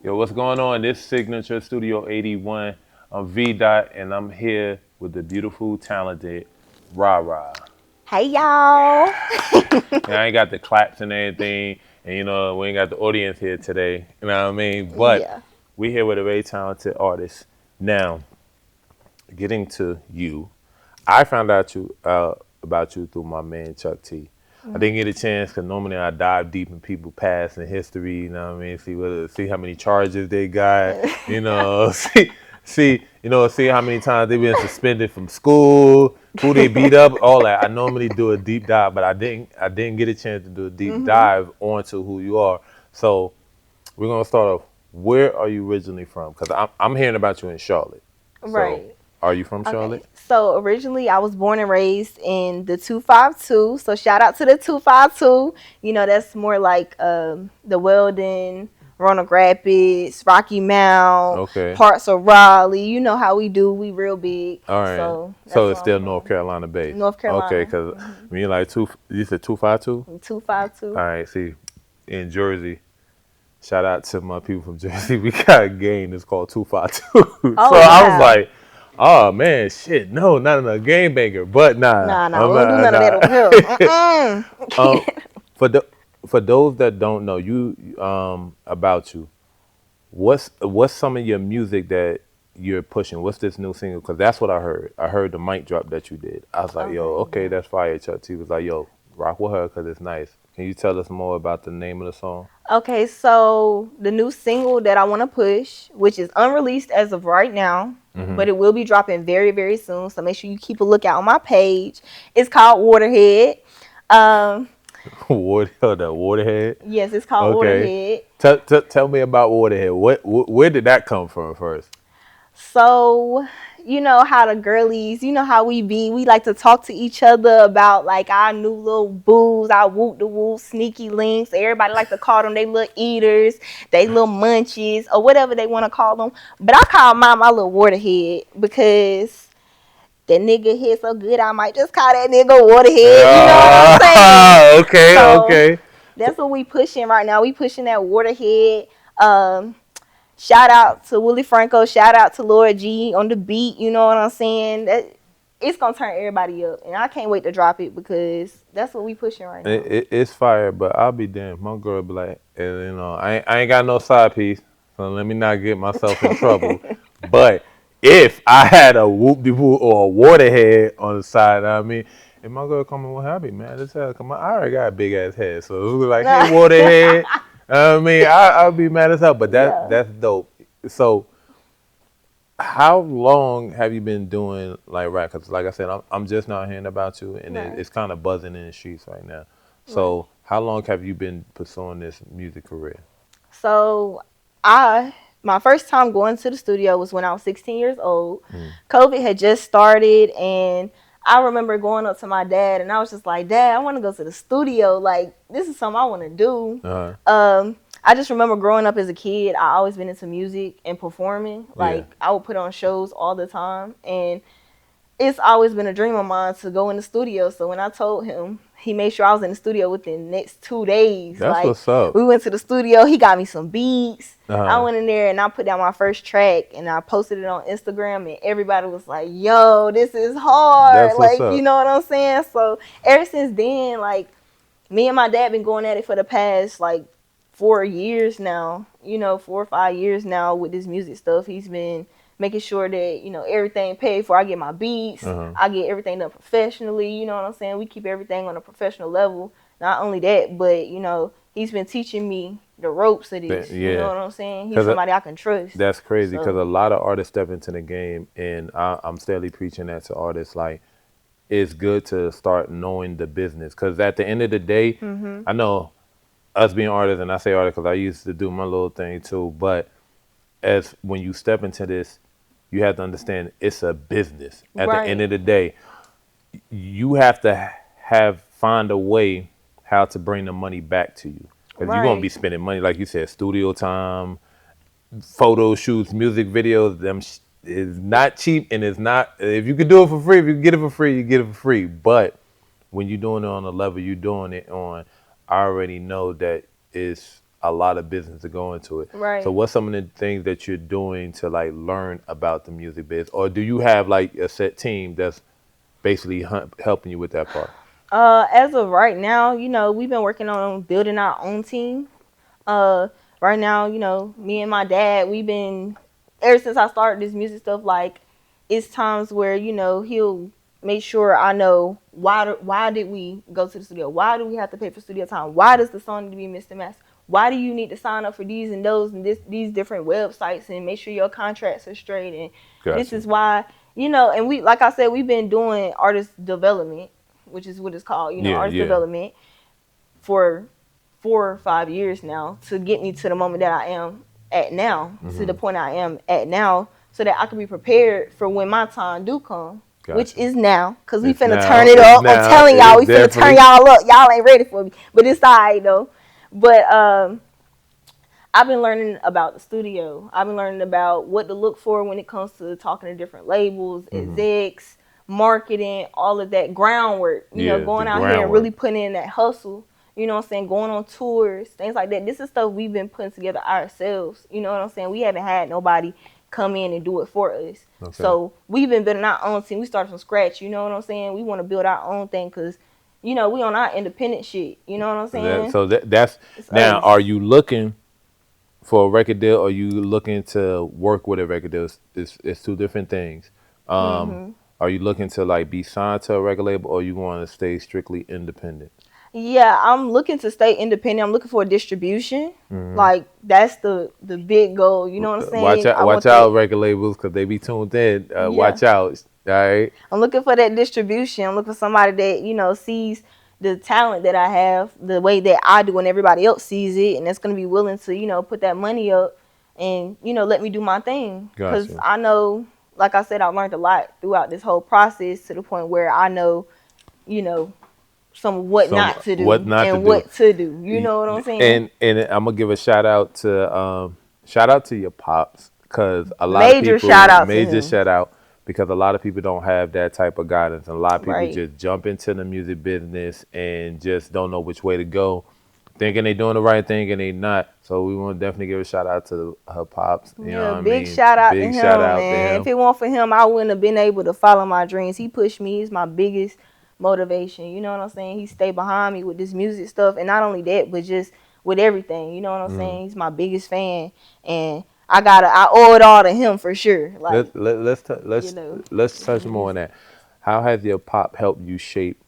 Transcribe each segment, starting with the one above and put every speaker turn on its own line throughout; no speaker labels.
Yo, what's going on? This Signature Studio 81. I'm V Dot, and I'm here with the beautiful, talented RARA.
Hey y'all.
And I ain't got the claps and everything, and we ain't got the audience here today. You know what I mean? But
Yeah.
we here with a very talented artist. Now, getting to you, I found out about you through my man Chuck T. I didn't get a chance because normally I dive deep in people's past and history. You know what I mean? See how many charges they got. You know, see how many times they've been suspended from school, who they beat up, all that. I normally do a deep dive, but I didn't get a chance to do a deep dive onto who you are. So we're gonna start off. Where are you originally from? Because I'm hearing about you in Charlotte. So
Right.
are you from
Okay.
Charlotte?
So originally I was born and raised in the 252. So shout out to the 252. That's more like the Weldon, Roanoke Rapids, Rocky Mount,
Okay.
parts of Raleigh. You know how we do. We real big.
All right.
So
So
that's
it's
where I'm
still North
from.
Carolina based.
North
Okay,
Carolina.
because when you like you said 252.
252.
All right. See, in Jersey, shout out to my people from Jersey. We got a game that's called 252. So
Oh
I was
wow.
like, oh man, shit, no, not a game banger. But nah,
Nah, nah,
I'm
we don't do
not.
none of that over here.
Um,
Mm-mm.
for the for those that don't know you about you, what's some of your music that you're pushing? What's this new single? Because that's what I heard. I heard the mic drop that you did. I was like, yo,
Okay,
okay,
yeah.
that's fire. Chuck T was like, yo, rock with her because it's nice. Can you tell us more about the name of the song?
Okay, so the new single that I want to push, which is unreleased as of right now,
Mm-hmm.
but it will be dropping very, very soon. So make sure you keep a lookout on my page. It's called Waterhead. Um,
Waterhead.
yes, it's called
Okay.
Waterhead.
Tell me about Waterhead. Where did that come from first?
So, you know how the girlies, you know how we be. We like to talk to each other about like our new little boos, our whoop the whoop, sneaky links. Everybody like to call them they little eaters, they little munchies, or whatever they want to call them. But I call mine my little waterhead because that nigga hit so good, I might just call that nigga waterhead. You know what I'm saying?
Okay,
So
okay. So,
that's what we pushing right now. We pushing that waterhead. Shout out to Willie Franco. Shout out to Laura G on the beat. You know what I'm saying? That it's gonna turn everybody up, and I can't wait to drop it because that's what we pushing right now.
it's fire, but I'll be damned. My girl be like, I ain't got no side piece, so let me not get myself in trouble. But if I had a whoop de whoop or a waterhead on the side, I mean, if my girl come in with happy, man, this hell, come on, I already got a big ass head, so it was like, hey, waterhead. I mean, I'll be mad as hell, but
Yeah.
that's dope. So how long have you been doing like rap? Because like I said, I'm just now hearing about you, and
Right.
it's kind of buzzing in the streets right now.
Right.
So how long have you been pursuing this music career?
So I my first time going to the studio was when I was 16 years old.
Mm.
COVID had just started, and I remember going up to my dad and I was just like, Dad, I want to go to the studio. Like, this is something I want to do.
Uh-huh.
I just remember growing up as a kid, I always been into music and performing.
Yeah.
Like, I would put on shows all the time. And it's always been a dream of mine to go in the studio. So when I told him, he made sure I was in the studio within the next 2 days.
That's
Like,
what's up.
we went to the studio. He got me some beats. I
Uh-huh.
went in there and I put down my first track and I posted it on Instagram, and everybody was like, yo, this is hard.
That's what's
Like, you
up.
know what I'm saying? So ever since then, like, me and my dad been going at it for the past like 4 years now. 4 or 5 years now with this music stuff. He's been making sure that everything paid for. I get my beats,
Uh-huh.
I get everything done professionally. You know what I'm saying? We keep everything on a professional level. Not only that, but he's been teaching me the ropes of this. You know
Yeah.
what I'm saying? He's
Because
somebody I can trust.
that's crazy. Because a
So
lot of artists step into the game, and I'm steadily preaching that to artists. Like, it's good to start knowing the business. Because at the end of the day,
mhm.
I know us being artists, and I say artists because I used to do my little thing too. But as when you step into this, you have to understand it's a business. At the end
Right.
of the day, you have to find a way how to bring the money back to you because you're gonna be
Right.
spending money, like you said, studio time, photo shoots, music videos. Is not cheap, and it's not. If you could do it for free, if you can get it for free, you get it for free. But when you're doing it on a level you're doing it on, I already know that it's a lot of business to go into it. So
Right.
what's some of the things that you're doing to like learn about the music biz, or do you have like a set team that's basically helping you with that part?
As of right now, we've been working on building our own team. Uh, right now, me and my dad, we've been ever since I started this music stuff. Like, it's times where he'll make sure I know why did we go to the studio? Why do we have to pay for studio time? Why does the song need to be mixed and mastered? Why do you need to sign up for these and those and these different websites and make sure your contracts are straight? And this
Gotcha.
is why and we, like I said, we've been doing artist development, which is what it's called,
Yeah,
artist
yeah.
development for 4 or 5 years now to get me to the moment that I am at now, to the
Hmm.
point I am at now, so that I can be prepared for when my time do come, which
Gotcha.
is now, cause we
It's
finna turn
now.
it
It's
up. I'm
now.
telling y'all,
It's
we finna turn
definitely.
y'all up. Y'all ain't ready for me, but it's alright though. But I've been learning about the studio. I've been learning about what to look for when it comes to talking to different labels,
Hmm.
execs, marketing, all of that groundwork.
Yeah, the
Going out here and
groundwork.
really putting in that hustle. You know what I'm saying? Going on tours, things like that. This is stuff we've been putting together ourselves. You know what I'm saying? We haven't had nobody come in and do it for us.
Okay.
So we've been building our own team. We started from scratch. You know what I'm saying? We want to build our own thing because, we on our independent shit. You know what I'm saying?
That's
It's
now.
us.
Are you looking for a record deal, or you looking to work with a record deal? It's two different things. Um,
Hmm.
are you looking to like be signed to a record label, or you want to stay strictly independent?
Yeah, I'm looking to stay independent. I'm looking for a distribution.
Hmm.
Like that's the big goal. You know what I'm
Watch
saying?
out,
I
watch
want
out,
that.
record labels, because they be tuned in.
Yeah,
Watch out. All right.
I'm looking for that distribution. I'm looking for somebody that sees the talent that I have, the way that I do, and everybody else sees it, and that's gonna be willing to put that money up and let me do my thing. Cause
Gotcha.
I know, like I said, I learned a lot throughout this whole process to the point where I know you know some what
Some
not to
what
do
not to
and
do.
what to do. You know what I'm saying?
And I'm gonna give a shout out to your pops, because a lot of
Major shout
people,
out to
major
him.
shout out, because a lot of people don't have that type of guidance, and a lot of people
Right.
just jump into the music business and just don't know which way to go, thinking they doing the right thing and they not. So we want to definitely give a shout out to her pops. You know
Yeah,
what I
big
mean?
shout out to
Big shout
him,
out to
man. If
him.
it weren't for him, I wouldn't have been able to follow my dreams. He pushed me. He's my biggest motivation. You know what I'm saying? He stayed behind me with this music stuff, and not only that, but just with everything. You know what I'm
Mm.
saying? He's my biggest fan, and I owe it all to him for sure. Like, you know.
Let's touch more on that. How has your pop helped you shape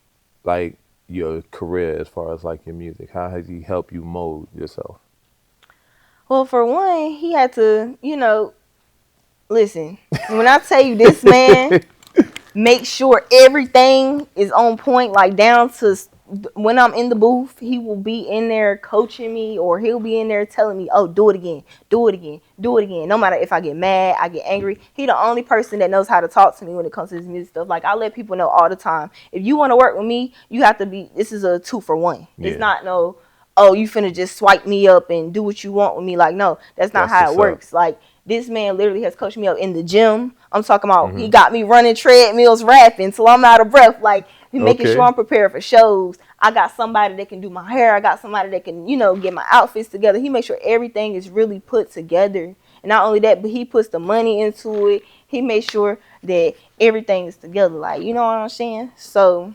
like your career as far as like your music? How has he helped you mold yourself?
Well, for one, he had to, listen. When I tell you this man make sure everything is on point, like down to when I'm in the booth, he will be in there coaching me, or he'll be in there telling me, "Oh, do it again, do it again, do it again." No matter if I get mad, I get angry. He the only person that knows how to talk to me when it comes to this music stuff. Like, I let people know all the time, if you want to work with me, you have to be. This is a 2 for 1. It's
Yeah,
not no. Oh, you finna just swipe me up and do what you want with me. Like, no, that's not
that's
how it
what's up.
works. Like, this man literally has coached me up in the gym. I'm talking about, he
Hmm.
got me running treadmills, rapping till I'm out of breath. Like, he making sure
Okay.
I'm prepared for shows. I got somebody that can do my hair. I got somebody that can, get my outfits together. He makes sure everything is really put together. And not only that, but he puts the money into it. He makes sure that everything is together. Like, you know what I'm saying? So,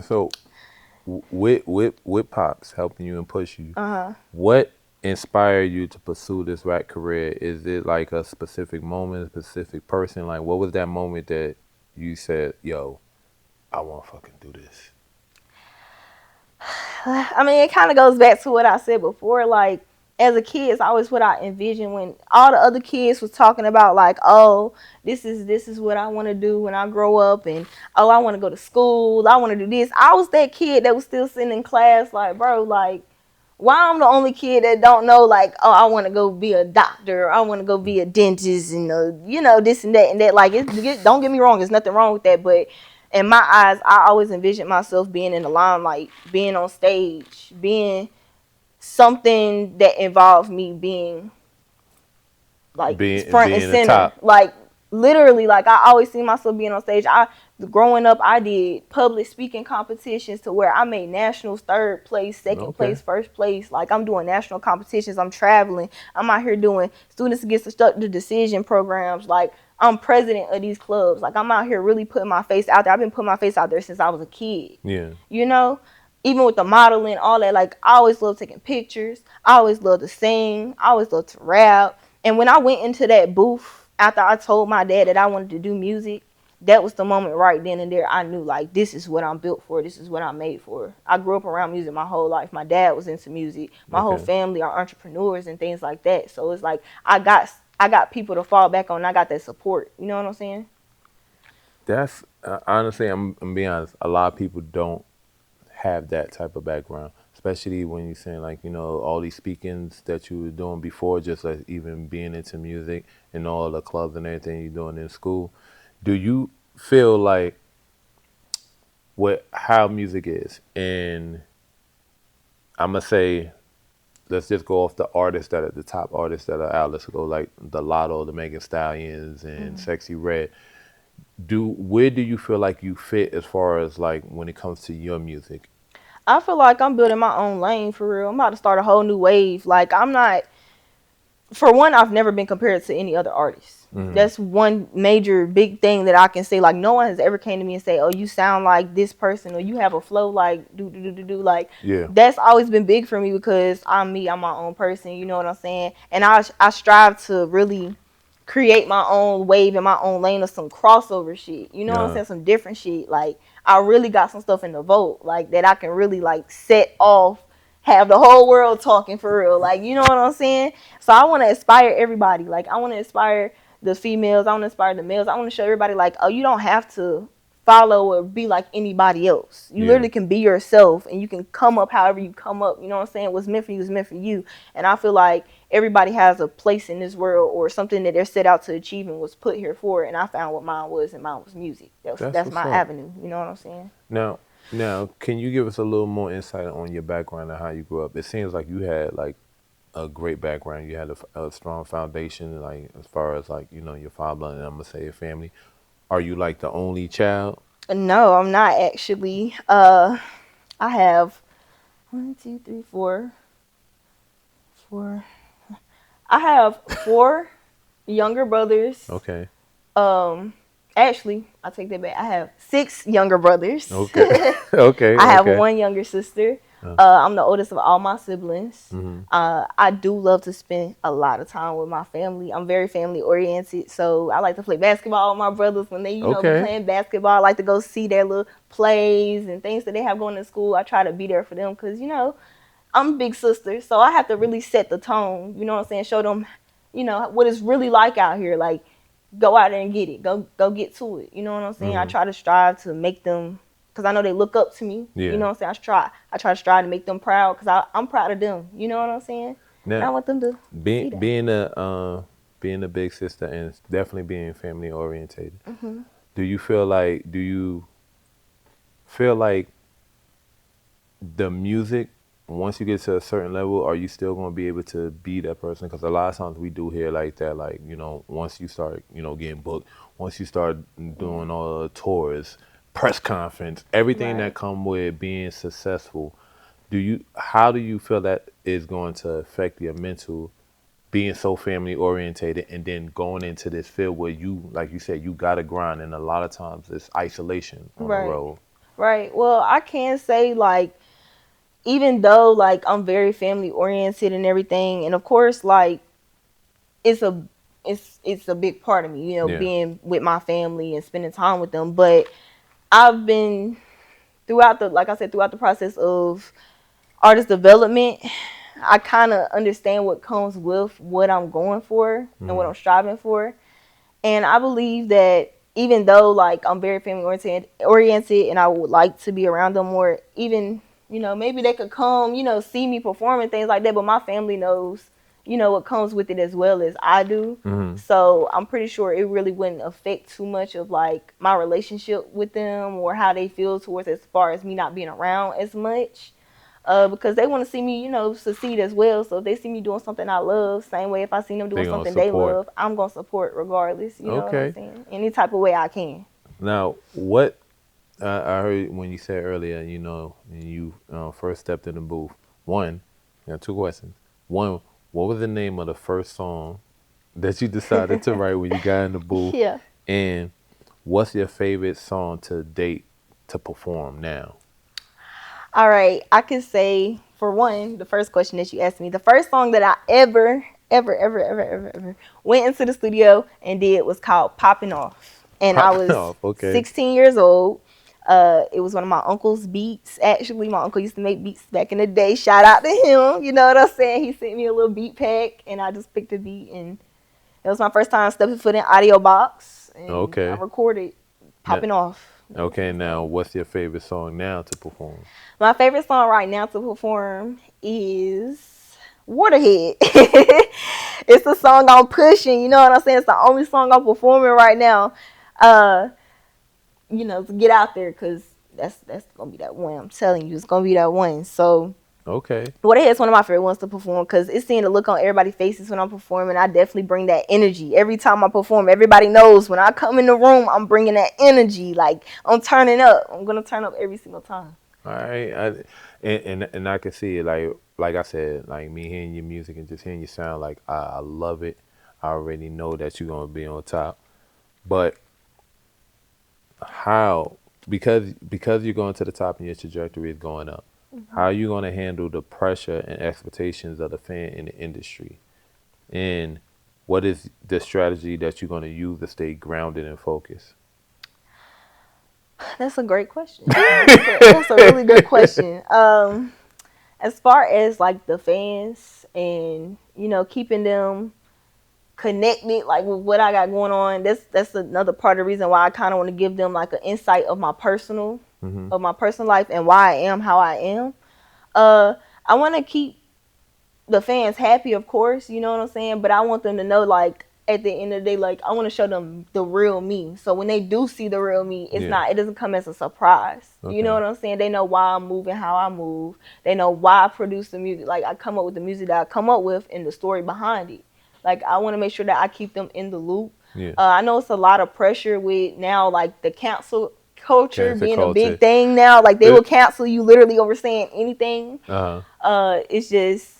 So with pops helping you and push you,
uh-huh.
what inspired you to pursue this rap career? Is it like a specific moment, a specific person? Like, what was that moment that you said, "Yo, I want to fucking do this"?
I mean, it kind of goes back to what I said before. Like, as a kid, it's always what I envisioned when all the other kids was talking about, like, oh, this is what I want to do when I grow up, and oh, I want to go to school, I want to do this. I was that kid that was still sitting in class, like, bro, like, why I'm the only kid that don't know, like, oh, I want to go be a doctor, I want to go be a dentist, and this and that. Like, don't get me wrong, there's nothing wrong with that, but in my eyes, I always envisioned myself being in the limelight, being on stage, being something that involved me being like
Being
front and
being the
center.
top.
Like, literally, like, I always see myself being on stage. growing up, I did public speaking competitions to where I made nationals, third place, second
Okay.
place, first place. Like I'm doing national competitions. I'm traveling. I'm out here doing students against destructive decision programs. Like I'm president of these clubs. Like I'm out here really putting my face out there. I've been putting my face out there since I was a kid.
Yeah.
You know, even with the modeling, all that. Like I always loved taking pictures. I always loved to sing. I always loved to rap. And when I went into that booth after I told my dad that I wanted to do music, that was the moment right then and there I knew like this is what I'm built for. This is what I'm made for. I grew up around music my whole life. My dad was into music. My whole
Okay.
family are entrepreneurs and things like that. So it's like I got people to fall back on. I got that support. You know what I'm saying?
That's honestly, I'm being honest. A lot of people don't have that type of background, especially when you're saying like all these speakings that you were doing before, just like even being into music and all the clubs and everything you're doing in school. Do you feel like what how music is, and I'm gonna say let's just go off the artists that are the top artists that are out. Let's go like the Lotto, the Megan Stallions, and
Mm-hmm.
Sexy Red. Do where do you feel like you fit as far as like when it comes to your music?
I feel like I'm building my own lane for real. I'm about to start a whole new wave. Like I'm not for one, I've never been compared to any other artist.
Hmm.
That's one major big thing that I can say. Like no one has ever came to me and say, "Oh, you sound like this person," or "You have a flow like do do do do do." Like
Yeah.
that's always been big for me because I'm me. I'm my own person. You know what I'm saying? And I strive to really create my own wave and my own lane of some crossover shit. You know what I'm
Yeah.
saying? Some different shit. Like I really got some stuff in the vote, like that I can really like set off, have the whole world talking for real. Like you know what I'm saying? So I want to inspire everybody. Like I want to inspire the females. I want to inspire the males. I want to show everybody like, oh, you don't have to follow or be like anybody else. You
Yeah.
literally can be yourself and you can come up however you come up. You know what I'm saying? What's meant for you is meant for you. And I feel like everybody has a place in this world or something that they're set out to achieve and was put here for. And I found what mine was, and mine was music.
That's
That's
what's
my
up.
avenue. You know what I'm saying?
Now, now, can you give us a little more insight on your background and how you grew up? It seems like you had like a great background. You had a strong foundation, like as far as like your father and I'm gonna say your family. Are you like the only child?
No, I'm not actually. I have one, two, three, four. I have four younger brothers.
Okay.
Um, actually, I take that back. I have six younger brothers.
Okay. Okay.
I have
Okay.
one younger sister.
Uh,
I'm the oldest of all my siblings.
hmm.
I do love to spend a lot of time with my family. I'm very family oriented, so I like to play basketball with my brothers when they, be
Okay.
playing basketball. I like to go see their little plays and things that they have going to school. I try to be there for them because, I'm a big sister, so I have to really set the tone. You know what I'm saying? Show them, what it's really like out here. Like, go out there and get it. Go get to it. You know what I'm saying? I
Hmm.
try to strive to make them, because I know they look up to me. You
Yeah.
know what I'm saying? I try to strive to make them proud because I'm proud of them. You know what I'm saying? And I
Now,
want them to
being
see that.
being a being a big sister and definitely being family orientated.
Hmm.
Do you feel like the music, once you get to a certain level, are you still going to be able to be that person? Because a lot of times we do hear like that, like once you start getting booked, once you start
Yeah.
doing all the tours, press conference, everything that
Right.
come with being successful, how do you feel that is going to affect your mental, being so family orientated and then going into this field where you, like you said, you got to grind, and a lot of times it's isolation on the
Right.
road.
Right. Well, I can say like even though like I'm very family oriented and everything, and of course like it's a it's a big part of me,
Yeah.
being with my family and spending time with them. But I've been throughout the like I said throughout the process of artist development, I kind of understand what comes with what I'm going for and what
Hmm.
I'm striving for. And I believe that even though like I'm very family oriented and I would like to be around them more, even maybe they could come, see me perform and things like that. But my family knows, what comes with it as well as I do.
Hmm.
So I'm pretty sure it really wouldn't affect too much of like my relationship with them or how they feel towards as far as me not being around as much because they want to see me, succeed as well. So if they see me doing something I love, same way if I see them
They
doing
gonna
something they
support.
love, I'm gonna support regardless. You know what I'm
Okay.
saying? Any type of way I can.
Now, what I heard when you said earlier, when you first stepped in the booth. One, two questions. One, what was the name of the first song that you decided to write when you got in the booth?
Yeah.
And what's your favorite song to date to perform now?
All right. I can say, for one, the first question that you asked me, the first song that I ever went into the studio and did was called Popping Off. And I
Popping
was
off. Okay.
16 years old. It was one of my uncle's beats. Actually, my uncle used to make beats back in the day. Shout out to him. You know what I'm saying? He sent me a little beat pack, and I just picked a beat, and it was my first time stepping foot in audio box, and I
Okay.
recorded
Now,
Popping Off. That was
okay.
the
Now,
song.
what's your favorite song now to perform?
My favorite song right now to perform is Waterhead. It's the song I'm pushing. You know what I'm saying? It's the only song I'm performing right now. Uh, to get out there, because that's gonna be that one. I'm telling you, it's gonna be that one. So
Okay.
Waterhead's one of my favorite ones to perform because it's seeing the look on everybody's faces when I'm performing. I definitely bring that energy every time I perform. Everybody knows when I come in the room, I'm bringing that energy. Like, I'm turning up. I'm gonna turn up every single time.
All right. And I can see it like I said, like me hearing your music and just hearing your sound, like I love it. I already know that you're gonna be on top. But how because you're going to the top and your trajectory is going up, how are you gonna handle the pressure and expectations of the fan in the industry? And what is the strategy that you're gonna use to stay grounded and focused?
That's a great question. That's a really good question. As far as like the fans and keeping them connected, like with what I got going on, that's another part of the reason why I kind of want to give them like an insight of
Hmm.
my personal life and why I am how I am. Uh, I want to keep the fans happy, of course, you know what I'm saying? But I want them to know, like, at the end of the day, like, I want to show them the real me. So when they do see the real me,
Yeah.
it doesn't come as a surprise. You know
Okay.
what I'm saying? They know why I'm moving, how I move. They know why I produce the music. Like, I come up with the music that I come up with and the story behind it. Like, I want to make sure that I keep them in the loop.
Yeah.
I know it's a lot of pressure with now, like, the cancel culture
Cancel
being a big
culture.
thing now. Like, they will cancel you literally over saying anything.
Uh-huh.
It's just,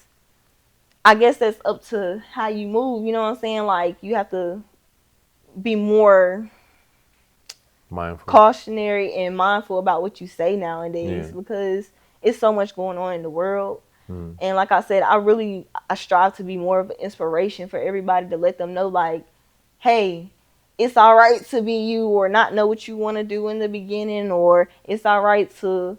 I guess that's up to how you move. You know what I'm saying? Like, you have to be more
Mindful.
cautionary and mindful about what you say nowadays,
Yeah.
because it's so much going on in the world.
Mm.
And like I said, I strive to be more of an inspiration for everybody, to let them know, like, hey, it's all right to be you, or not know what you want to do in the beginning, or it's all right to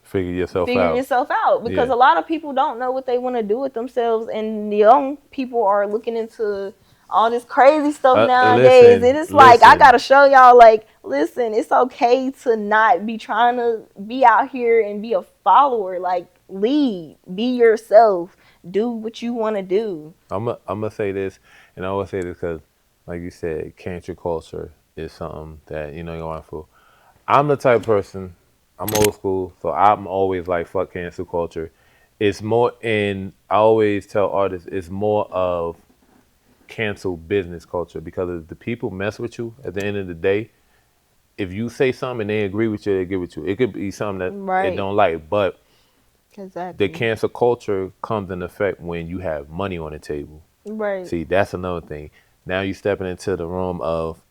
Figure yourself
figure
out.
yourself out, because
Yeah.
a lot of people don't know what they want to do with themselves, and young people are looking into all this crazy stuff nowadays, and
Listen,
it's like, I
listen.
gotta show y'all, like, listen, it's okay to not be trying to be out here and be a follower. Like, lead, be yourself, do what you want to do.
I'm gonna say this, and I always say this because, like you said, cancel culture is something that you're mindful. I'm the type of person. I'm old school, so I'm always like fuck cancel culture. It's more, and I always tell artists it's more of cancel business culture, because if the people mess with you at the end of the day, if you say something and they agree with you, they agree with you. It could be something that they
Right.
don't like, but the
Exactly.
cancel culture comes in effect when you have money on the table.
Right.
See, that's another thing. Now you stepping into the room of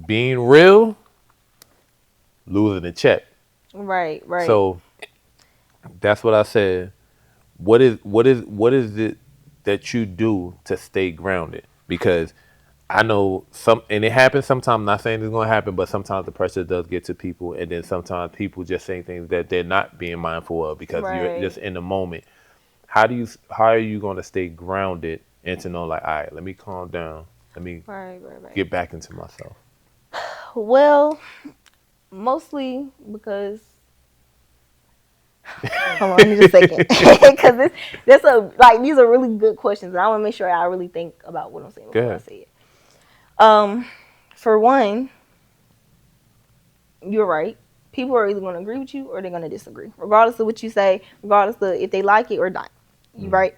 being real, losing a check.
Right. Right.
So that's what I said. What is it that you do to stay grounded? Because I know some, and it happens sometimes. Not saying it's going to happen, but sometimes the pressure does get to people, and then sometimes people just saying things that they're not being mindful of because you're
Right.
just in the moment. How are you going to stay grounded and to know, like, all right, let me calm down, let me
Right. Right. Right.
get back into myself.
Well, mostly because, hold on, I need a second, because this a like these are really good questions, and I want to make sure I really think about what I'm saying
Go
before I
ahead.
say it. Um, for one, you're right. People are either going to agree with you or they're going to disagree, regardless of what you say, regardless of if they like it or not. You
Mm.
right?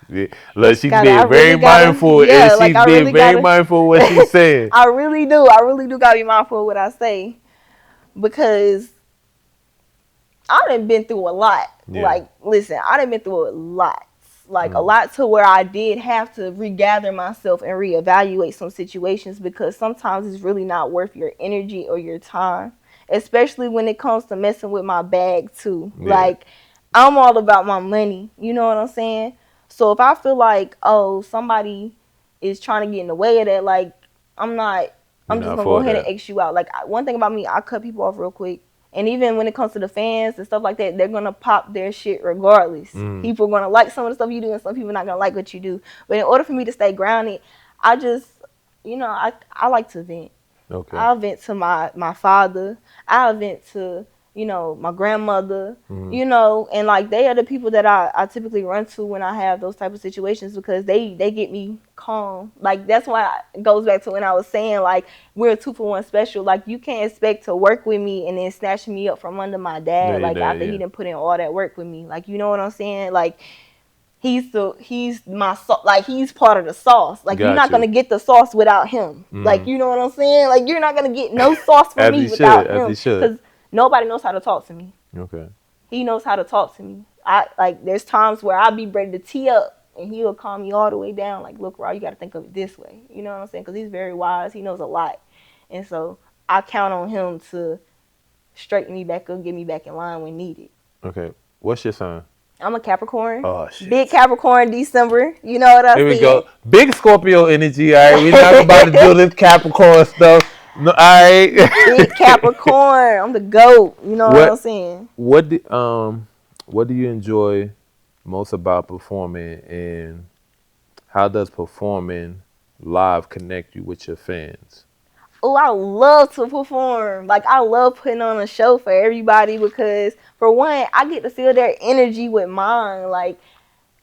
Yeah. Look, she's
Gotta, I
being very
really gotta,
mindful, and
yeah, like
she's
I
being
really
very
gotta.
mindful of what she's saying.
I really do. I really do gotta be mindful of what I say because I done been through a lot.
Yeah.
Like, listen, I done been through a lot. Like, a
Mm.
lot to where I did have to regather myself and reevaluate some situations because sometimes it's really not worth your energy or your time, especially when it comes to messing with my bag, too.
Yeah.
Like, I'm all about my money. You know what I'm saying? So if I feel like, oh, somebody is trying to get in the way of that, like, I'm not,
You're
I'm just
not
gonna go
for
ahead and
that.
X you out. Like, one thing about me, I cut people off real quick. And even when it comes to the fans and stuff like that, they're gonna pop their shit regardless.
Mm.
People are gonna like some of the stuff you do, and some people are not gonna like what you do. But in order for me to stay grounded, I just, I like to vent.
Okay.
I'll vent to my father. I'll vent to my grandmother.
Mm.
And like they are the people that I typically run to when I have those type of situations because they get me calm. Like that's why it goes back to when I was saying like we're a 2-for-1 special. Like you can't expect to work with me and then snatch me up from under my
Yeah,
dad.
yeah,
Like
yeah.
after he
Yeah.
didn't put in all that work with me. Like you know what I'm saying? Like he's my like he's part of the sauce. Like you're
Got
not
you.
gonna get the sauce without him. Like
Mm.
you know what I'm saying? Like you're not gonna get no sauce from
As
me
you should.
without
As you
him.
should.
Cause nobody knows how to talk to me.
Okay.
He knows how to talk to me. I like there's times where I'll be ready to tee up and he'll calm me all the way down. Like, look, Raw, you gotta think of it this way. You know what I'm saying? Cause he's very wise. He knows a lot. And so I count on him to straighten me back up, get me back in line when needed.
Okay. What's your sign?
I'm a Capricorn.
Oh shit.
Big Capricorn December. You know what I
Here we
said?
go. Big Scorpio energy. All right, we're not about to do this Capricorn stuff. No. All right.
Big Capricorn. I'm the GOAT. You know what I'm
what
saying?
What what do you enjoy most about performing, and how does performing live connect you with your fans?
Oh, I love to perform. Like I love putting on a show for everybody because for one, I get to feel their energy with mine. Like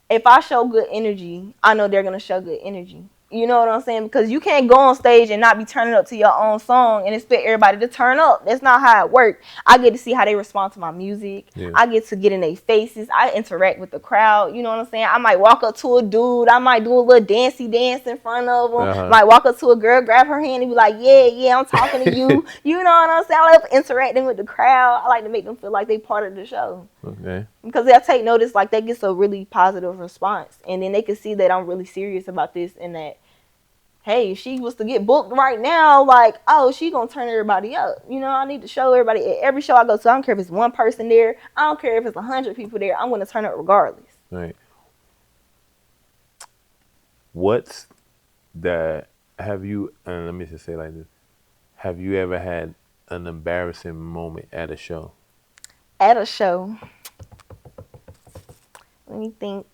if I show good energy, I know they're gonna show good energy. You know what I'm saying? Because you can't go on stage and not be turning up to your own song and expect everybody to turn up. That's not how it works. I get to see how they respond to my music.
Yeah.
I get to get in their faces. I interact with the crowd. You know what I'm saying? I might walk up to a dude. I might do a little dancey dance in front of them.
Uh-huh.
Might walk up to a girl, grab her hand, and be like, "Yeah, yeah, I'm talking to you." You know what I'm saying? I love interacting with the crowd. I like to make them feel like they part of the show.
Okay.
Because they'll take notice, like that gets a really positive response, and then they can see that I'm really serious about this, and that, hey, if she was to get booked right now, like, oh, she gonna turn everybody up. You know, I need to show everybody at every show I go to. I don't care if it's one person there. I don't care if it's 100 people there. I'm gonna turn up regardless.
Right. What's that? Have you? And let me just say it like this: have you ever had an embarrassing moment at a show?
At a show, let me think.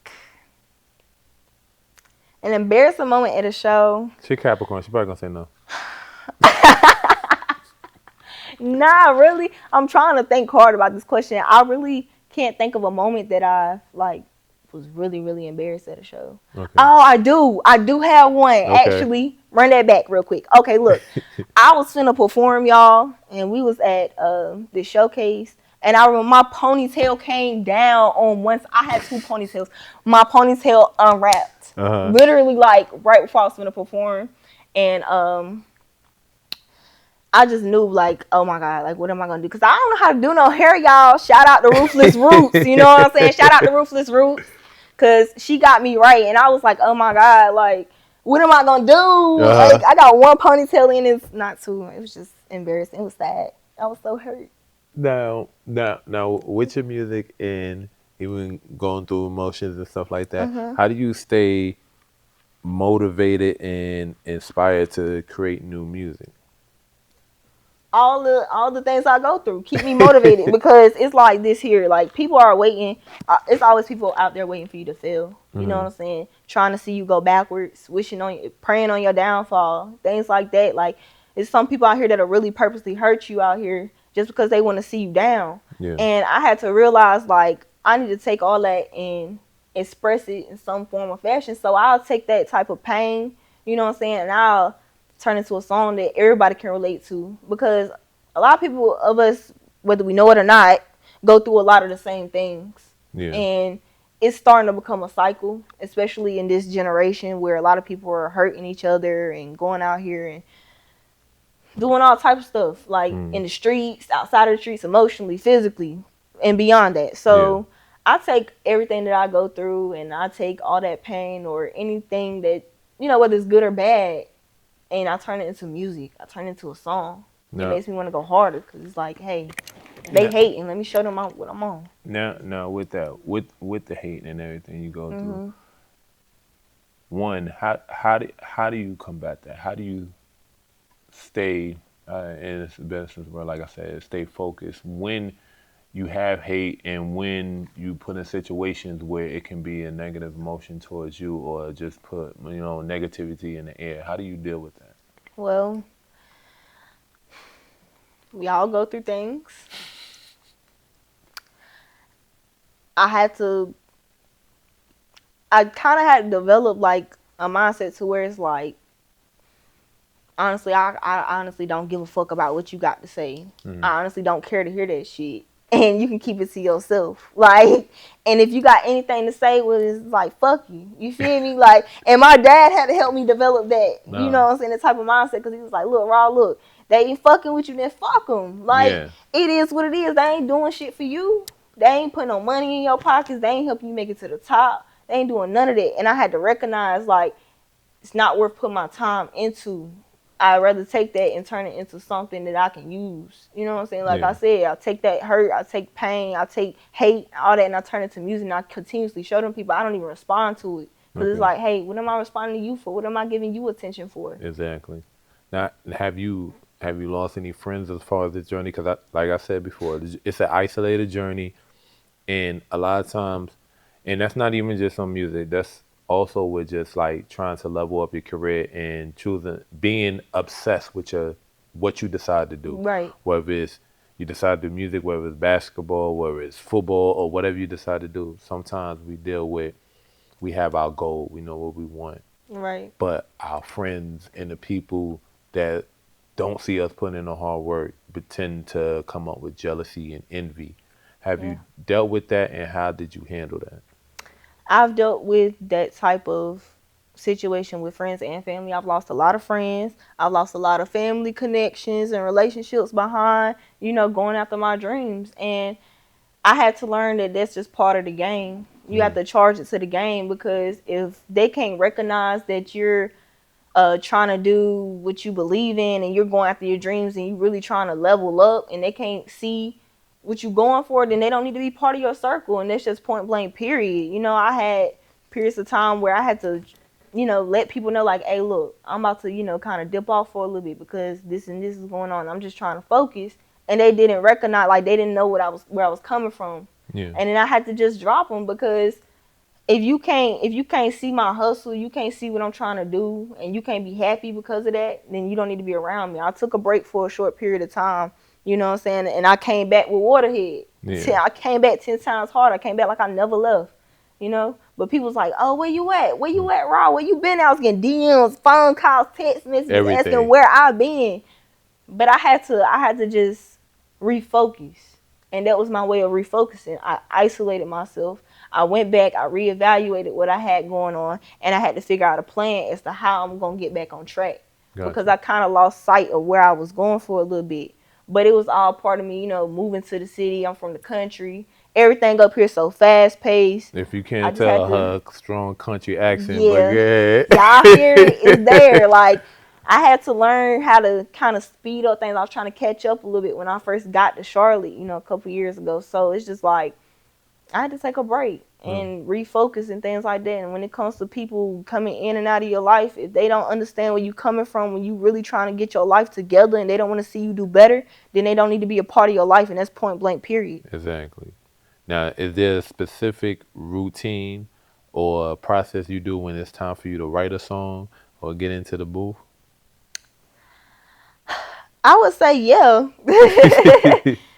An embarrassing moment at a show.
She Capricorn. She probably gonna say no.
Nah, really. I'm trying to think hard about this question. I really can't think of a moment that I like was really, really embarrassed at a show.
Okay.
Oh, I do. I do have one.
Okay.
Actually, run that back real quick. Okay, look. I was finna perform, y'all, and we was at the showcase. And I remember my ponytail came down on once. I had 2 ponytails. My ponytail unwrapped.
Uh-huh.
Literally, like, right before I was finna perform. And I just knew, like, oh my God, like, what am I gonna do? Because I don't know how to do no hair, y'all. Shout out to Ruthless Roots. You know what I'm saying? Shout out to Ruthless Roots. Because she got me right. And I was like, oh my God, like, what am I gonna do?
Uh-huh.
Like, I got 1 ponytail in, it's not 2. It was just embarrassing. It was sad. I was so hurt.
Now, with your music and even going through emotions and stuff like that, how do you stay motivated and inspired to create new music?
All the things I go through keep me motivated because it's like this here. Like people are waiting. It's always people out there waiting for you to fail. You know what I'm saying? Trying to see you go backwards, wishing on you, praying on your downfall, things like that. Like it's some people out here that are really purposely hurt you out here just because they want to see you down.
Yeah.
And I had to realize like I need to take all that and express it in some form or fashion. So I'll take that type of pain, you know what I'm saying, and I'll turn into a song that everybody can relate to, because a lot of people of us, whether we know it or not, go through a lot of the same things.
Yeah.
And it's starting to become a cycle, especially in this generation where a lot of people are hurting each other and going out here and doing all types of stuff, like in the streets, outside of the streets, emotionally, physically, and beyond that. So I take everything that I go through, and I take all that pain or anything that, whether it's good or bad, and I turn it into music. I turn it into a song. It makes me want to go harder because it's like, hey, they hating. Let me show them what I'm on.
Now, with that, with the hate and everything you go through, one, how do you combat that? How do you stay in its best where, like I said, stay focused when you have hate and when you put in situations where it can be a negative emotion towards you or just put negativity in the air? How do you deal with that?
Well, we all go through things. I kind of had to develop like a mindset to where it's like, honestly, I honestly don't give a fuck about what you got to say. I honestly don't care to hear that shit. And you can keep it to yourself. Like, and if you got anything to say, well, it's like, fuck you. You feel me? Like, and my dad had to help me develop that, you know what I'm saying, the type of mindset, because he was like, look, they ain't fucking with you, then fuck them. Like, it is what it is. They ain't doing shit for you. They ain't putting no money in your pockets. They ain't helping you make it to the top. They ain't doing none of that. And I had to recognize, like, it's not worth putting my time into. I'd rather take that and turn it into something that I can use. You know what I'm saying? Like I said, I take that hurt, I take pain, I take hate, all that, and I turn it to music, and I continuously show them people. I don't even respond to it. Because it's like, hey, what am I responding to you for? What am I giving you attention for?
Exactly. Now, have you lost any friends as far as this journey? Because, like I said before, it's an isolated journey, and a lot of times, and that's not even just on music. That's also with just like trying to level up your career and being obsessed with what you decide to do.
Right.
Whether it's you decide to do music, whether it's basketball, whether it's football, or whatever you decide to do. Sometimes we have our goal, we know what we want.
Right.
But our friends and the people that don't see us putting in the hard work but tend to come up with jealousy and envy. Have you dealt with that, and how did you handle that?
I've dealt with that type of situation with friends and family. I've lost a lot of friends. I've lost a lot of family connections and relationships behind, going after my dreams. And I had to learn that that's just part of the game. You have to charge it to the game, because if they can't recognize that you're trying to do what you believe in and you're going after your dreams and you really trying to level up, and they can't see what you going for, then they don't need to be part of your circle. And that's just point blank, period. I had periods of time where I had to, let people know, like, hey, look, I'm about to, kind of dip off for a little bit because this and this is going on. I'm just trying to focus. And they didn't recognize, like, they didn't know where I was coming from.
Yeah.
And then I had to just drop them, because if you can't see my hustle, you can't see what I'm trying to do, and you can't be happy because of that, then you don't need to be around me. I took a break for a short period of time, you know what I'm saying? And I came back with Waterhead.
Yeah.
I came back 10 times harder. I came back like I never left, But people was like, oh, where you at? Where you at, Raw? Where you been? I was getting DMs, phone calls, text messages, asking where I've been. But I had to just refocus. And that was my way of refocusing. I isolated myself. I went back, I reevaluated what I had going on, and I had to figure out a plan as to how I'm going to get back on track. Gotcha. Because I kind of lost sight of where I was going for a little bit. But it was all part of me, moving to the city. I'm from the country. Everything up here so fast paced.
If you can't tell her strong country accent, but
y'all hear it, it's there. Like, I had to learn how to kind of speed up things. I was trying to catch up a little bit when I first got to Charlotte, a couple years ago. So it's just like, I had to take a break and refocus and things like that. And when it comes to people coming in and out of your life, if they don't understand where you're coming from, when you really trying to get your life together and they don't want to see you do better, then they don't need to be a part of your life. And that's point blank, period.
Exactly. Now, is there a specific routine or process you do when it's time for you to write a song or get into the booth?
I would say yeah.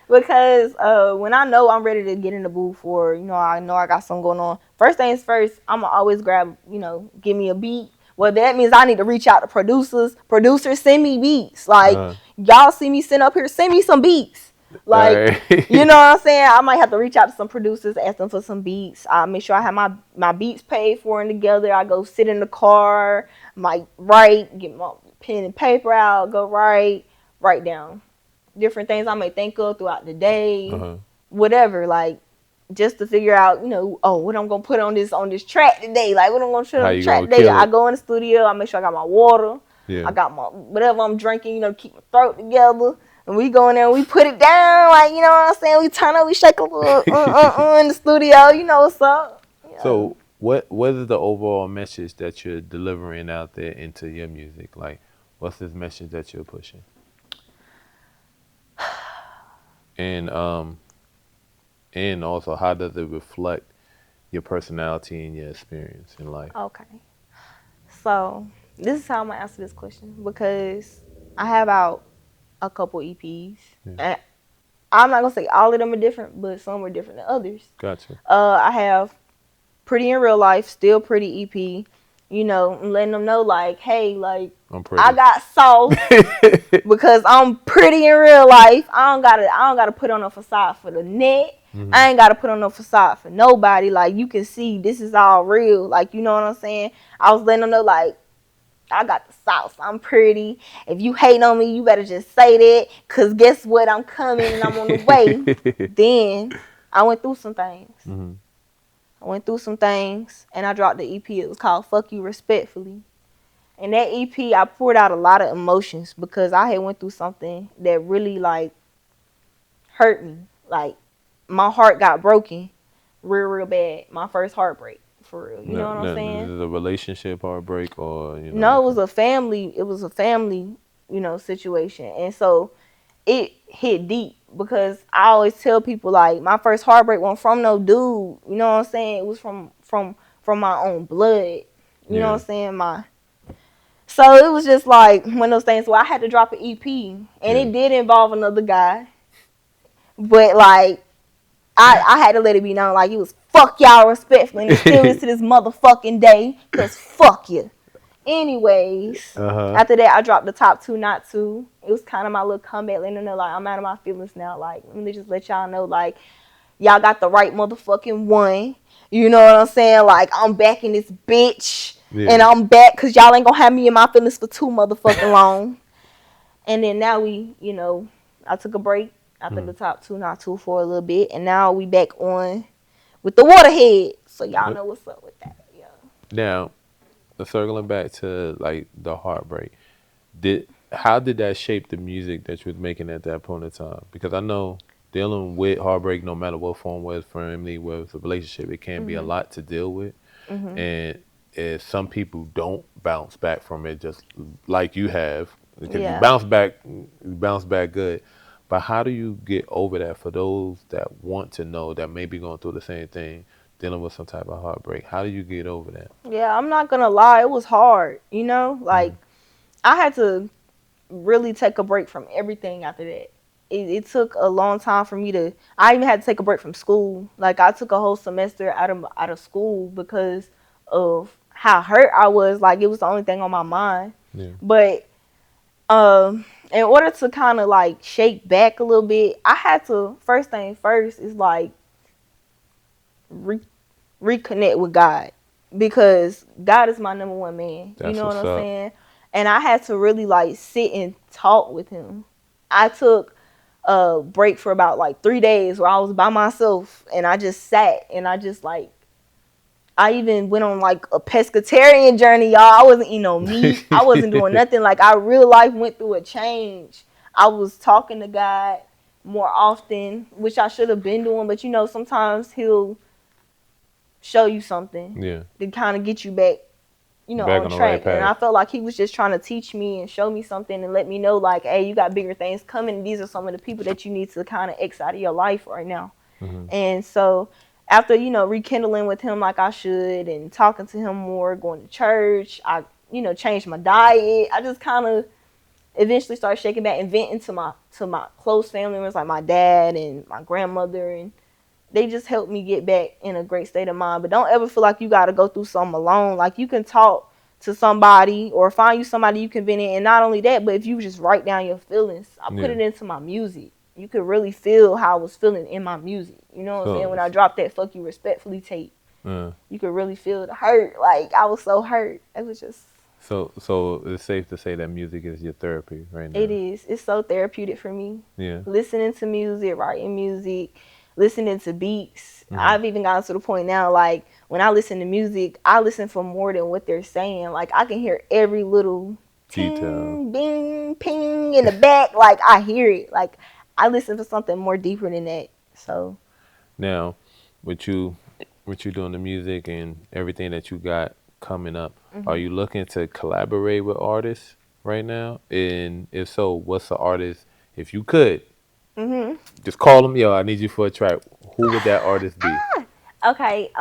Because when I know I'm ready to get in the booth, or I know I got something going on, first things first, I'm going to always grab, give me a beat. Well, that means I need to reach out to producers. Producers, send me beats. Like, y'all see me sitting up here, send me some beats. Like,
Right.
you know what I'm saying? I might have to reach out to some producers, ask them for some beats. I make sure I have my beats paid for and together. I go sit in the car, might write, get my pen and paper out, go write down different things I may think of throughout the day,
Uh-huh.
whatever. Like, just to figure out, oh, what I'm gonna put on this track today. Like, what I'm gonna put
How
on the
you
track
gonna
today.
kill
I
it?
go in the studio. I make sure I got my water.
Yeah.
I got my whatever I'm drinking. Keep my throat together. And we go in there and we put it down. Like, you know what I'm saying? We turn up, we shake a little in the studio. You know what's up? Yeah.
So what is the overall message that you're delivering out there into your music? Like, what's this message that you're pushing? And and also, how does it reflect your personality and your experience in life?
Okay. So this is how I'm gonna answer this question because I have out a couple EPs.
Yeah.
And I'm not gonna say all of them are different, but some are different than others.
Gotcha.
I have Pretty in Real Life, Still Pretty EP. I'm letting them know like, hey, like
I'm
I
pretty.
got sauce because I'm pretty in real life. I don't gotta put on a facade for the net.
Mhm.
I ain't gotta put on no facade for nobody. Like you can see this is all real. Like you know what I'm saying? I was letting them know like I got the sauce. I'm pretty. If you hate on me, you better just say that. Cause guess what? I'm coming and I'm on the way. Then I went through some things.
Mhm.
And I dropped the EP. It was called Fuck You Respectfully. And that EP, I poured out a lot of emotions because I had went through something that really like hurt me. Like my heart got broken real bad. My first heartbreak for real. You know
No,
what I'm
no,
saying?
is it a relationship heartbreak or
No, it was a family. It was a family, situation, and so it hit deep because I always tell people like my first heartbreak wasn't from no dude. You know what I'm saying? It was from my own blood. You know what
Yeah.
I'm saying? So it was just like one of those things where I had to drop an EP, and
Yeah.
it did involve another guy, but like I had to let it be known like it was fuck y'all respectfully, and it still is to this motherfucking day, cause fuck you. Anyways,
Uh-huh.
after that, I dropped the top two, not two. It was kind of my little comeback, letting them know like I'm out of my feelings now. Like let me just let y'all know like y'all got the right motherfucking one. You know what I'm saying? Like I'm back in this bitch, and
Yeah.
I'm back because y'all ain't gonna have me in my feelings for too motherfucking long. And then now I took a break after the top two, not two for a little bit, and now we back on with the Waterhead. So y'all know what's up with that. Yeah.
Now, circling back to like the heartbreak, how did that shape the music that you was making at that point in time? Because I know dealing with heartbreak, no matter what form, whether it's family, whether it's a relationship, it can be a lot to deal with. And some people don't bounce back from it just like you have, because
Yeah.
you bounce back good. But how do you get over that for those that want to know that may be going through the same thing, dealing with some type of heartbreak? How do you get over that?
Yeah, I'm not gonna lie, it was hard, like I had to really take a break from everything after that. It took a long time for me to. I even had to take a break from school. Like I took a whole semester out of school because of how hurt I was. Like it was the only thing on my mind.
Yeah.
But in order to kind of like shake back a little bit, I had to first thing first is like reconnect with God because God is my number one man. You
That's
know what
what's
I'm
up.
saying? And I had to really like sit and talk with him. I took a break for about like 3 days where I was by myself and I just sat and I just like I even went on like a pescatarian journey, y'all. I wasn't eating no meat. I wasn't doing nothing. Like I real life went through a change. I was talking to God more often, which I should have been doing, but sometimes he'll show you something
Yeah.
to kind of get you back,
Back
on
on the right
track. And I
path.
felt like he was just trying to teach me and show me something and let me know, like, hey, you got bigger things coming. These are some of the people that you need to kind of X out of your life right now.
Hmm.
And so after, rekindling with him like I should and talking to him more, going to church, I, changed my diet. I just kind of eventually started shaking back and venting to my close family members like my dad and my grandmother, and they just helped me get back in a great state of mind. But don't ever feel like you got to go through something alone. Like you can talk to somebody or find you somebody you can vent in. And not only that, but if you just write down your feelings, I put
Yeah.
it into my music. you could really feel how I was feeling in my music. You know what I'm saying? When I dropped that "Fuck You Respectfully" tape, you could really feel the hurt. Like I was so hurt. It was just.
So it's safe to say that music is your therapy right now.
It is. It's so therapeutic for me.
Yeah.
Listening to music, writing music, listening to beats. I've even gotten to the point now, like when I listen to music, I listen for more than what they're saying. Like I can hear every little ting, bing, ping in the back. Like I hear it. Like I listen for something more deeper than that. So
now, with you doing the music and everything that you got coming up, are you looking to collaborate with artists right now? And if so, what's the artist? If you could, just call them. Yo, I need you for a track. Who would that artist be?
okay,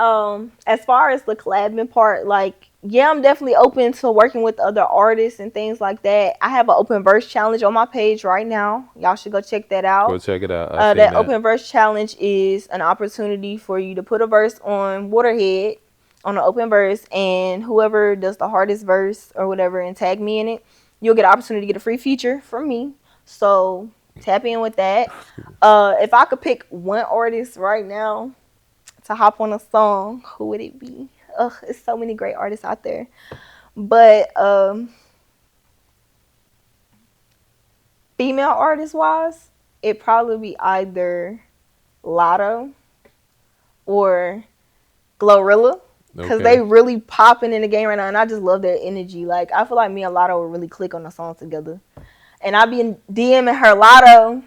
as far as the collabing part, like yeah, I'm definitely open to working with other artists and things like that. I have an open verse challenge on my page right now. Y'all should go check that out.
Go check it out. I seen
That open verse challenge is an opportunity for you to put a verse on Waterhead on an open verse, and whoever does the hardest verse or whatever and tag me in it, you'll get an opportunity to get a free feature from me. So tap in with that. If I could pick one artist right now to hop on a song, who would it be? Ugh, there's so many great artists out there. But female artist wise, it'd probably be either Lotto or Glorilla. Because they really popping in the game right now, and I just love their energy. Like, I feel like me and Lotto would really click on the song together. And I be DMing her, Lotto,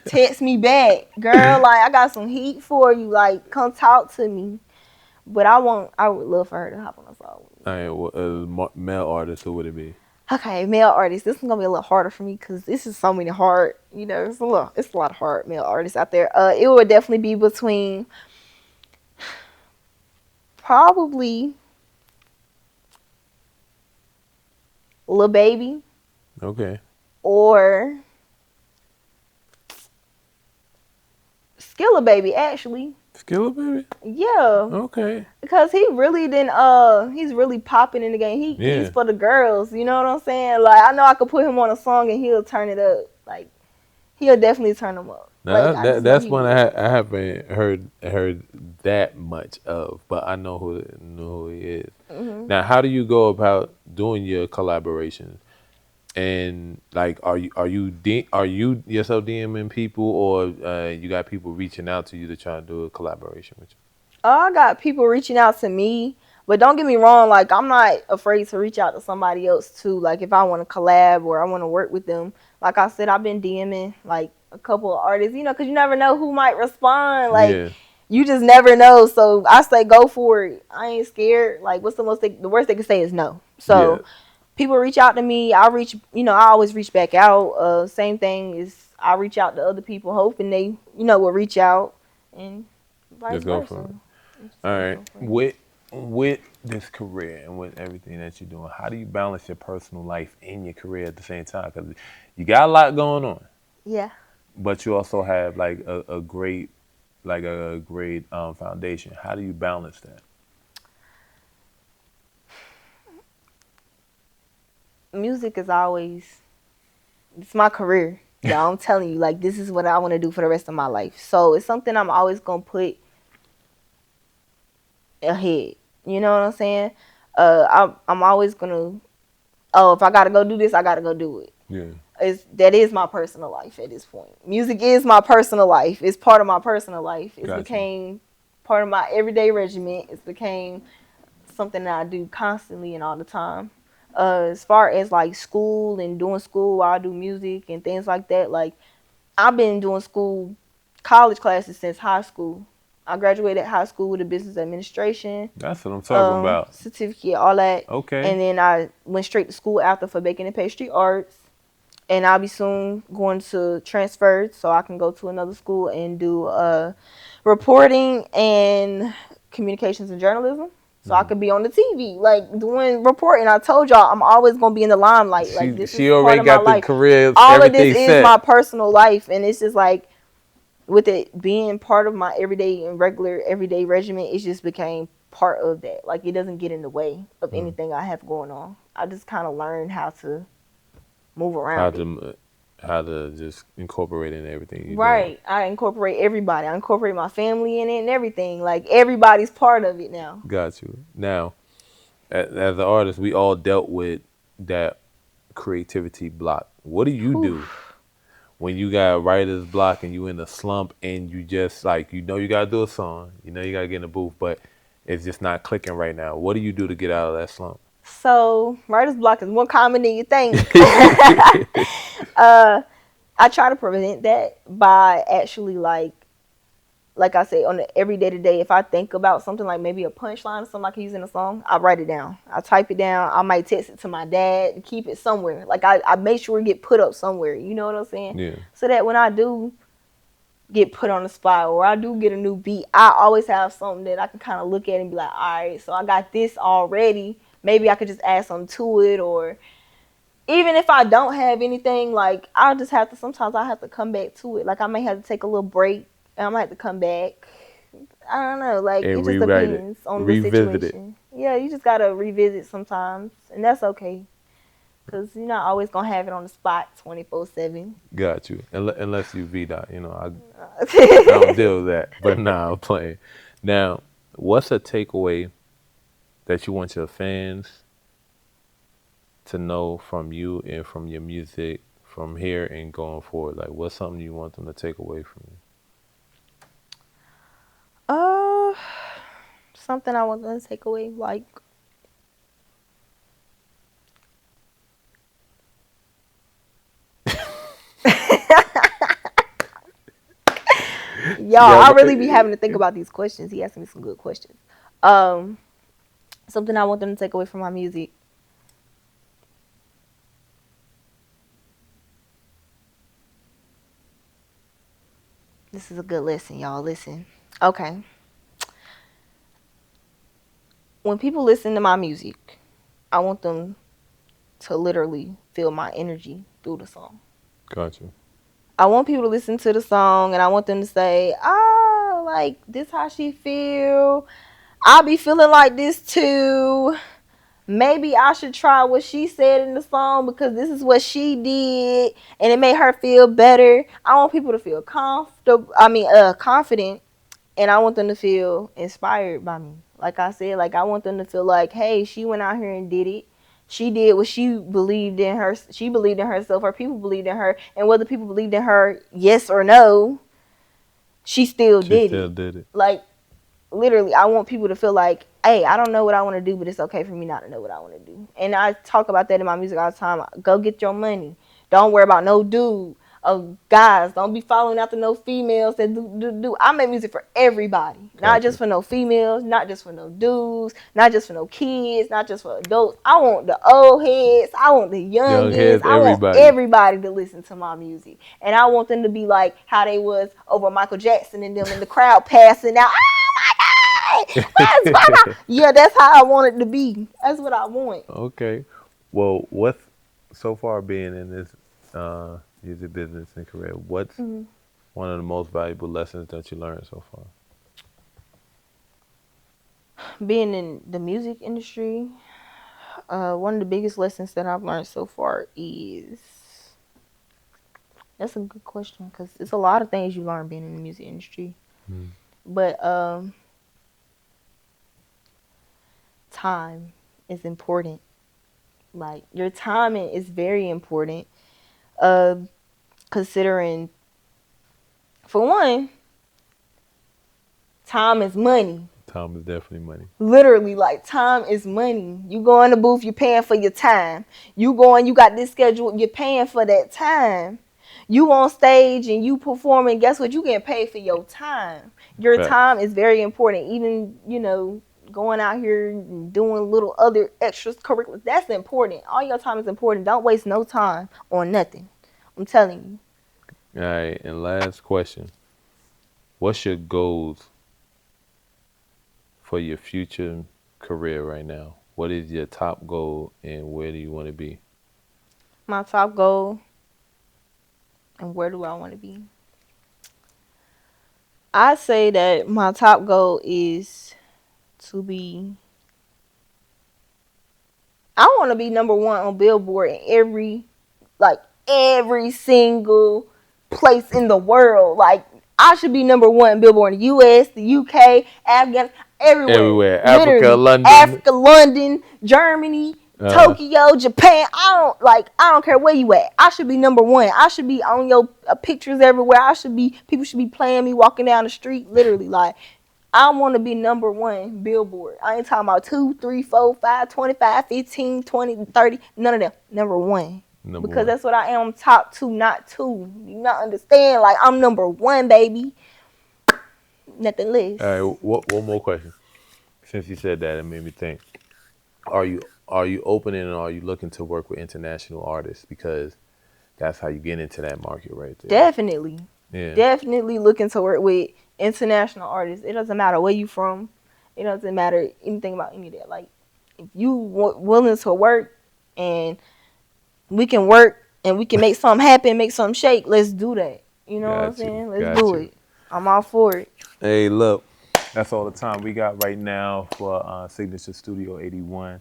text me back. Girl, like, I got some heat for you. Like, come talk to me. But I would love for her to hop on a song with me.
All right, male artist, who would it be?
Okay, male artist. This is going to be a little harder for me because this is so many hard, it's a lot of hard male artists out there. It would definitely be between probably Lil Baby.
Okay.
Or Skilla Baby, actually.
Skilla Baby?
Yeah.
Okay.
Because he really he's really popping in the game. He's for the girls, you know what I'm saying? Like, I know I could put him on a song and he'll turn it up. Like, he'll definitely turn them up.
Now,
like,
that's one I haven't heard that much of, but I know who he is. Now, how do you go about doing your collaborations? And like, are you yourself DMing people, or you got people reaching out to you to try to do a collaboration with you?
I got people reaching out to me, but don't get me wrong. Like, I'm not afraid to reach out to somebody else too. Like, if I want to collab or I want to work with them, like I said, I've been DMing like a couple of artists, because you never know who might respond. Like, you just never know. So I say go for it. I ain't scared. Like, what's the worst they can say is no. So people reach out to me. I always reach back out. Same thing is I reach out to other people, hoping they, will reach out and vice versa.
Go for it. All right. With this career and with everything that you're doing, how do you balance your personal life and your career at the same time? Because you got a lot going on.
Yeah.
But you also have like a great foundation. How do you balance that?
Music is it's my career. Yeah, I'm telling you, like, this is what I want to do for the rest of my life. So it's something I'm always going to put ahead. You know what I'm saying? I'm always going to, if I got to go do this, I got to go do it.
Yeah.
That is my personal life at this point. Music is my personal life. It's part of my personal life. It became part of my everyday regimen. It became something that I do constantly and all the time. As far as like school and doing school while I do music and things like that, like I've been doing college classes since high school. I graduated high school with a business administration.
That's what I'm talking about.
Certificate, all that.
Okay.
And then I went straight to school after for baking and pastry arts. And I'll be soon going to transfer so I can go to another school and do reporting and communications and journalism. So I could be on the TV, like doing reporting. I told y'all I'm always gonna be in the limelight. Like this
she
is
already
part of
got
my
the
life.
career.
All of this
set.
is my personal life, and it's just like with it being part of my everyday and regular everyday regimen, it just became part of that. Like it doesn't get in the way of anything I have going on. I just kind of learned how to move around.
how to just incorporate in everything you're doing.
Right. I incorporate everybody. I incorporate my family in it and everything. Like everybody's part of it now.
Got you. Now, as an artist, we all dealt with that creativity block. What do you
Whew.
do when you got writer's block and you in a slump and you just like you gotta do a song, you gotta get in the booth, but it's just not clicking right now. What do you do to get out of that slump?
So writer's block is more common than you think. I try to prevent that by actually like I say on the every day to day, if I think about something like maybe a punchline or something I can use in a song, I write it down. I type it down. I might text it to my dad and keep it somewhere. Like I make sure it get put up somewhere. You know what I'm saying?
Yeah,
So that when I do get put on the spot or I do get a new beat, I always have something that I can kind of look at and be like, all right, so I got this already. Maybe I could just add something to it, or even if I don't have anything, like I'll just have to. Sometimes I have to come back to it. Like I may have to take a little break, and I might have to come back. I don't know. Like
and
it just
rewrite it,
depends on the
revisit it.
situation. Yeah, you just gotta revisit sometimes, and that's okay. Cause you're not always gonna have it on the spot 24/7.
Got you. Unless you V dot, I don't deal with that. But nah, I'm playing. Now, what's a takeaway that you want your fans to know from you and from your music from here and going forward? Like, what's something you want them to take away from you?
uh, Something I want them to take away, like y'all.
Yeah,
I really be having to think about these questions. He asked me some good questions. Um, Something I want them to take away from my music. This is a good lesson, y'all. Listen. Okay. When people listen to my music, I want them to literally feel my energy through the song.
got you.
I want people to listen to the song and I want them to say, "Ah, like this how she feel. I be feeling like this too. Maybe I should try what she said in the song because this is what she did and it made her feel better." I want people to feel comfortable. Confident, and I want them to feel inspired by me. Like I said, like I want them to feel like, hey, she went out here and did it. She did what she believed in her. She believed in herself. Her people believed in her, and whether people believed in her, yes or no, she still
She
did
still
it.
did it.
Like literally, I want people to feel like, hey, I don't know what I want to do, but it's okay for me not to know what I want to do. And I talk about that in my music all the time. Go get your money. Don't worry about no dude. Guys, don't be following after no females that do. I make music for everybody, not
Got
just
you.
for no females, not just for no dudes, not just for no kids, not just for adults. I want the old heads. I want the
Young
youngins.
heads,
I want
everybody.
everybody to listen to my music, and I want them to be like how they was over Michael Jackson and them in the crowd passing out. Oh my God! Where's Baba? Yeah, that's how I want it to be. That's what I want.
Okay. Well, what's so far being in this music business and career, what's
Mhm.
one of the most valuable lessons that you learned so far?
Being in the music industry, one of the biggest lessons that I've learned so far is that's a good question because it's a lot of things you learn being in the music industry,
Mm.
but time is important. Like your timing is very important. Uh, Considering for one, time is money.
Time is definitely money.
Literally, like time is money. You go in the booth, you're paying for your time. You going, you got this schedule, you're paying for that time. You on stage and you performing, guess what? You getting paid for your time. Your
Facts.
time is very important. Even, going out here and doing little other extras curriculum. That's important. All your time is important. Don't waste no time on nothing. I'm telling you.
All right, and last question. What's your goals for your future career right now? What is your top goal and where do you want to be?
My top goal and where do I want to be? I say that my top goal is to be. I want to be number one on Billboard in every, like every single place in the world. Like, I should be number one Billboard in the US, the UK, Afghanistan, everywhere.
Africa,
Literally.
London.
Africa, London, Germany, Tokyo, Japan. I don't care where you at. I should be number one. I should be on your pictures everywhere. People should be playing me walking down the street. Literally, like, I want to be number one Billboard. I ain't talking about 2, 3, 4, 5, 25, 15, 20, 30. None of them. Number one. Because that's what I am. Top 2, not 2. You not understand? Like, I'm number 1, baby. Nothing less.
All right, one more question. Since you said that, it made me think. Are you opening and are you looking to work with international artists? Because that's how you get into that market right there.
Definitely.
Yeah.
Definitely looking to work with international artists. It doesn't matter where you from. It doesn't matter anything about any of that. Like, if you willing to work and we can work and we can make something happen, make something shake, let's do that. You know what I'm saying? Let's do it. I'm all for it.
Hey, look, that's all the time we got right now for Signature Studio 81.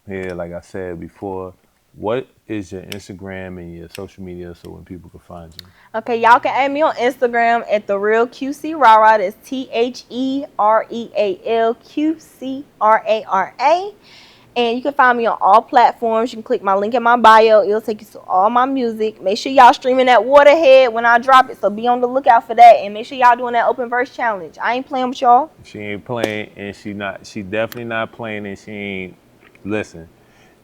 Here, like I said before, what is your Instagram and your social media so when people can find you?
Okay, y'all can add me on Instagram at the real QC RARA. That's TheRealQCRARA. And you can find me on all platforms. You can click my link in my bio. It'll take you to all my music. Make sure y'all streaming that Waterhead when I drop it. So be on the lookout for that. And make sure y'all doing that open verse challenge. I ain't playing with y'all.
She ain't playing, and she definitely not playing, and she ain't. Listen,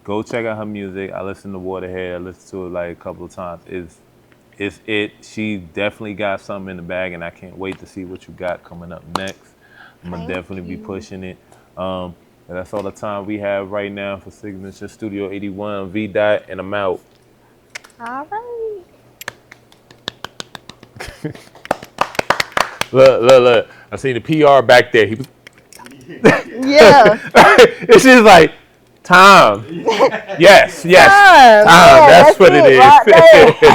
go check out her music. I listened to Waterhead. I listened to it like a couple of times. It's it. She definitely got something in the bag, and I can't wait to see what you got coming up next. I'm gonna definitely be pushing it. And that's all the time we have right now for Signature Studio 81. V. Dot, and I'm out.
All right.
Look. I seen the PR back there. He was.
Yeah.
It's just like, time. Yes. Time.
Yeah,
That's what it is.
Right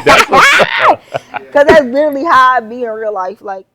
That's what.
Because that's literally how I be in real life. Like,